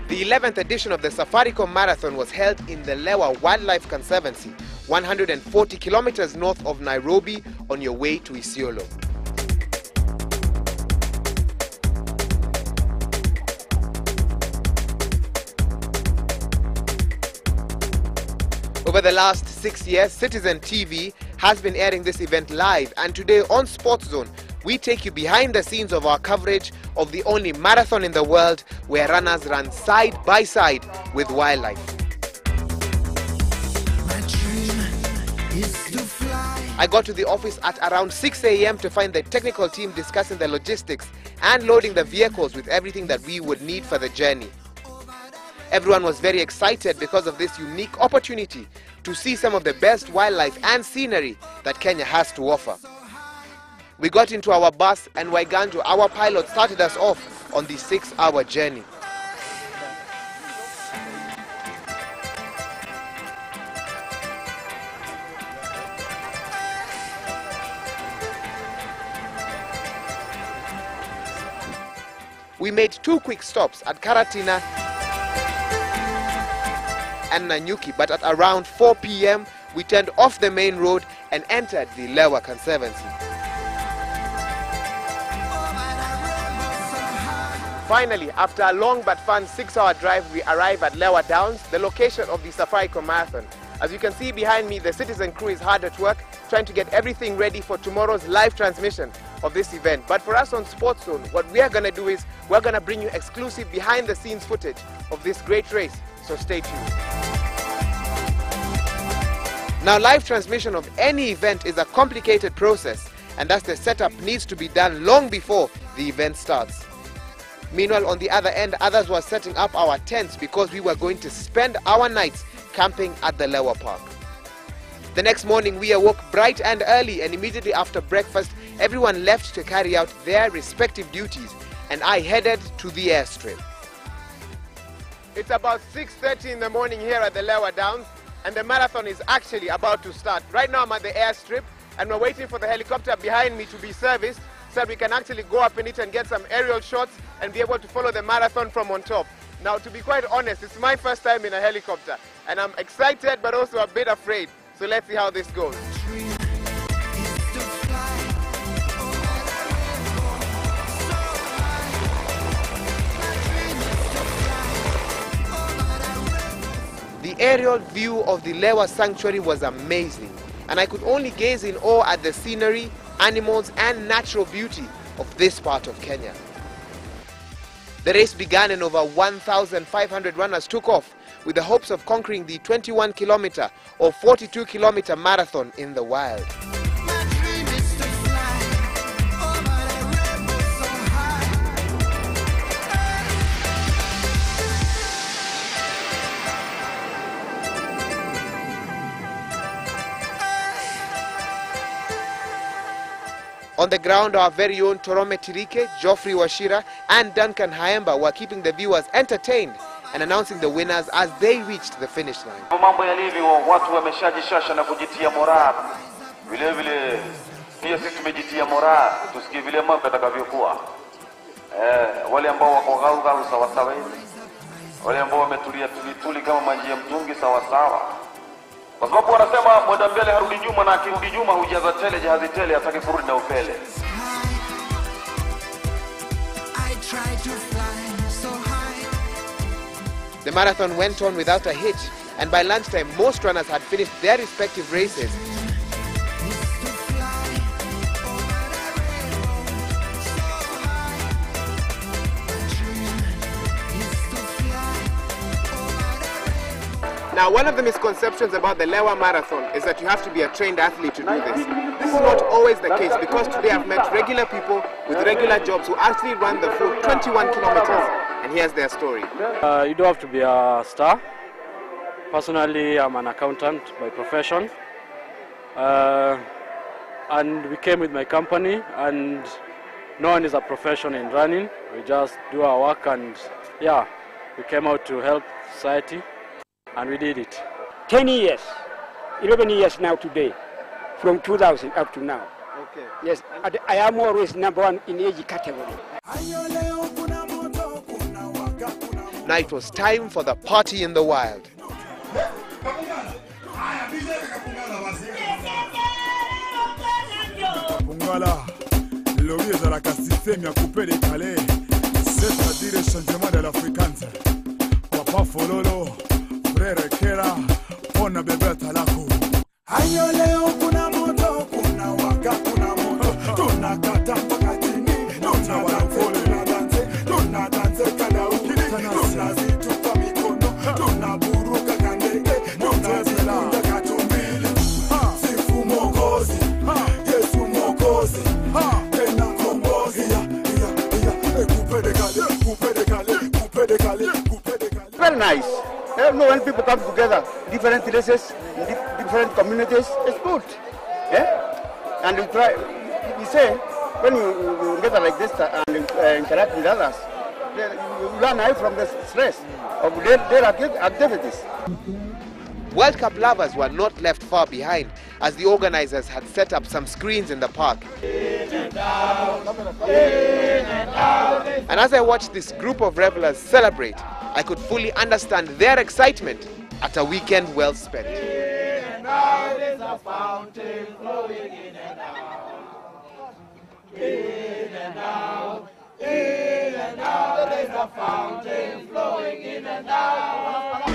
The 11th edition of the Safaricom Marathon was held in the Lewa Wildlife Conservancy, 140 kilometers north of Nairobi on your way to Isiolo. Over the last 6 years, Citizen TV has been airing this event live, and today on Sports Zone, we take you behind the scenes of our coverage of the only marathon in the world where runners run side by side with wildlife. I got to the office at around 6 a.m. to find the technical team discussing the logistics and loading the vehicles with everything that we would need for the journey. Everyone was very excited because of this unique opportunity to see some of the best wildlife and scenery that Kenya has to offer. We got into our bus and Waiganjo, our pilot, started us off on the 6-hour journey. We made 2 quick stops at Karatina and Nanyuki, but at around 4 p.m. we turned off the main road and entered the Lewa Conservancy. Finally, after a long but fun 6-hour drive, we arrive at Lewa Downs, the location of the Safaricom Marathon. As you can see behind me, the Citizen crew is hard at work trying to get everything ready for tomorrow's live transmission of this event. But for us on Sports Zone, what we are going to do is we're going to bring you exclusive behind-the-scenes footage of this great race, so stay tuned. Now, live transmission of any event is a complicated process, and thus the setup needs to be done long before the event starts. Meanwhile, on the other end, others were setting up our tents because we were going to spend our nights camping at the Lewa Park. The next morning, we awoke bright and early, and immediately after breakfast, everyone left to carry out their respective duties, and I headed to the airstrip. It's about 6:30 in the morning here at the Lewa Downs, and the marathon is actually about to start. Right now, I'm at the airstrip, and we're waiting for the helicopter behind me to be serviced so that we can actually go up in it and get some aerial shots and be able to follow the marathon from on top. Now, to be quite honest, it's my first time in a helicopter, and I'm excited but also a bit afraid. So let's see how this goes. The aerial view of the Lewa Sanctuary was amazing, and I could only gaze in awe at the scenery, animals and natural beauty of this part of Kenya. The race began and over 1,500 runners took off with the hopes of conquering the 21-kilometer or 42-kilometer marathon in the wild. On the ground, our very own Torome Tirike, Geoffrey Washira and Duncan Haemba were keeping the viewers entertained and announcing the winners as they reached the finish line. Mambo yalivyo, watu wameshajishasha na kujitia moral. Vile vile pia sisi tumejitia moral, tusikie vile mambo yatakavyokuwa. Wale ambao wako gau sawa sawa hivi. Wale ambao wametulia tuli kama maji ya mtungi sawa sawa. Kwa sababu wanasema mwenda mbele harudi nyuma, na akirudi nyuma hujaza tele jahazi tele, ataki kurudi na upele. The marathon went on without a hitch, and by lunchtime most runners had finished their respective races. Now, one of the misconceptions about the Lewa Marathon is that you have to be a trained athlete to do this. This is not always the case, because today I've met regular people with regular jobs who actually run the full 21 kilometers, and here's their story. You don't have to be a star. Personally, I'm an accountant by profession. And we came with my company, and no one is a profession in running. We just do our work, and yeah, we came out to help society. And we did it. 10 years, 11 years now today, from 2000 up to now. Okay. Yes, I am always #1 in age category. Now it was time for the party in the wild. Voilà, l'ori est dans la système à couper les calais. C'est-à-dire le changement de la fréquence. Papa Fololo, frère Kera, on a bébé Talako. Ayo leo kuna moto, kuna waka, kuna moto. Tunakata mpaka chini, tunadanse kadau, tunazitupa mikono, tunaburuka kandege, tunazikunda katumbili. Sifu Mwokozi, Yesu Mwokozi, tena kombozi. Coupe de Calais. Very nice. When people come together, different races, different communities, it's good. Yeah? And we say, when you gather like this and interact with others, you learn from the stress of their activities. World Cup lovers were not left far behind, as the organizers had set up some screens in the park. And as I watched this group of revelers celebrate, I could fully understand their excitement at a weekend well spent. In and out, there's a fountain flowing in and out.